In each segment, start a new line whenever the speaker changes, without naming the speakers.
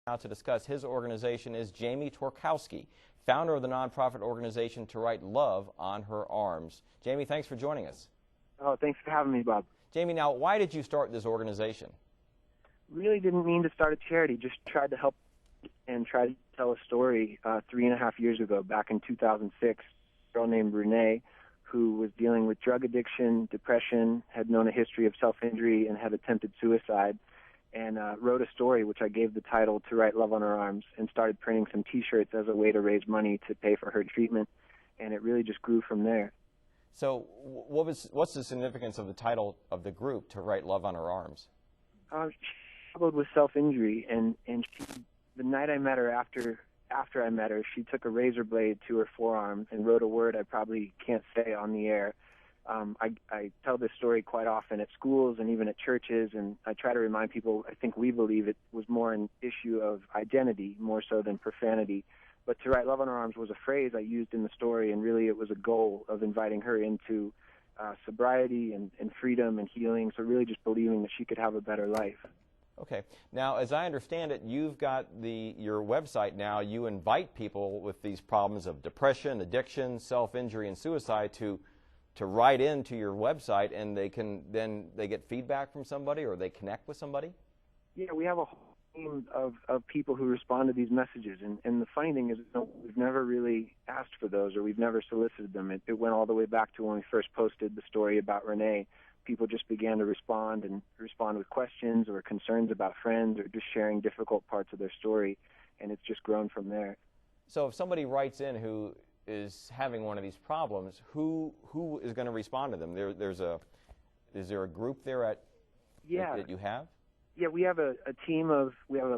Now to discuss his organization is Jamie Torkowski, founder of the nonprofit organization To Write Love on Her Arms. Jamie, thanks for joining us.
Oh, thanks for having me, Bob.
Jamie, now why did you start this organization?
Really didn't mean to start a charity, just tried to help and try to tell a story 3.5 years ago, back in 2006. A girl named Renee, who was dealing with drug addiction, depression, had known a history of self-injury, and had attempted suicide, and wrote a story which I gave the title To Write Love on Her Arms, and started printing some T-shirts as a way to raise money to pay for her treatment, and it really just grew from there.
So what's the significance of the title of the group, To Write Love on Her Arms?
She struggled with self-injury, and the night I met her, after I met her, she took a razor blade to her forearm and wrote a word I probably can't say on the air. I tell this story quite often at schools and even at churches, and I try to remind people, I think we believe it was more an issue of identity, more so than profanity. But To Write Love on Her Arms was a phrase I used in the story, and really it was a goal of inviting her into sobriety and freedom and healing, so really just believing that she could have a better life.
Okay. Now, as I understand it, you've got your website now. You invite people with these problems of depression, addiction, self-injury, and suicide to write into your website, and they get feedback from somebody, or they connect with somebody?
Yeah, we have a whole team of people who respond to these messages, and the funny thing is, we've never really asked for those, or we've never solicited them. It went all the way back to when we first posted the story about Renee. People just began to respond with questions or concerns about friends, or just sharing difficult parts of their story, and it's just grown from there.
So if somebody writes in who is having one of these problems, who is going to respond to them? Is there a group there that you have?
Yeah, we have a team of,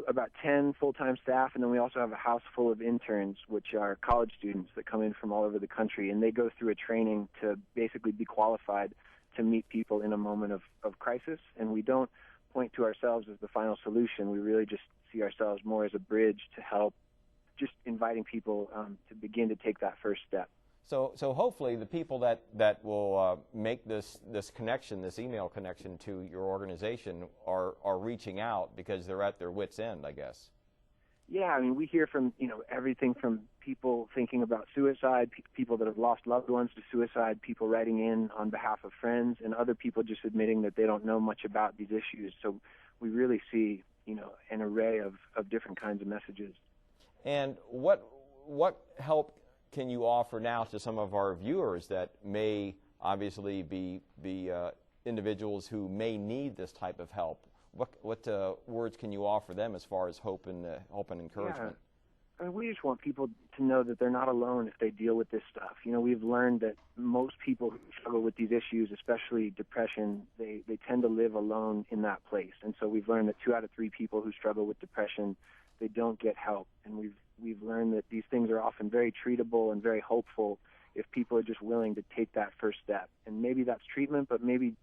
about 10 full-time staff, and then we also have a house full of interns, which are college students that come in from all over the country, and they go through a training to basically be qualified to meet people in a moment of crisis. And we don't point to ourselves as the final solution. We really just see ourselves more as a bridge to help, just inviting people to begin to take that first step.
So hopefully the people that will make this connection, this email connection to your organization are reaching out because they're at their wits' end, I guess.
Yeah, I mean, we hear from, everything from people thinking about suicide, people that have lost loved ones to suicide, people writing in on behalf of friends, and other people just admitting that they don't know much about these issues. So we really see, an array of different kinds of messages.
And what help can you offer now to some of our viewers that may obviously be individuals who may need this type of help? What words can you offer them as far as hope and encouragement?
Yeah. I mean, we just want people to know that they're not alone if they deal with this stuff. We've learned that most people who struggle with these issues, especially depression, they tend to live alone in that place. And so we've learned that 2 out of 3 people who struggle with depression, they don't get help. And we've learned that these things are often very treatable and very hopeful if people are just willing to take that first step. And maybe that's treatment, but maybe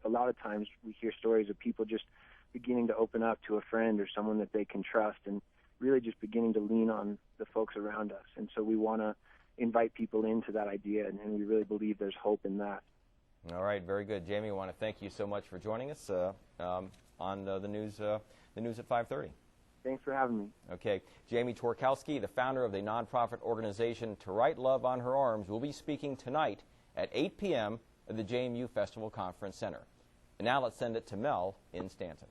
a lot of times we hear stories of people just beginning to open up to a friend or someone that they can trust, and really just beginning to lean on the folks around us. And so we want to invite people into that idea, and we really believe there's hope in that.
All right, very good. Jamie, I want to thank you so much for joining us on the news at 5:30.
Thanks for having me.
Okay. Jamie Torkowski, the founder of the nonprofit organization To Write Love on Her Arms, will be speaking tonight at 8 p.m. at the JMU Festival Conference Center. And now let's send it to Mel in Stanton.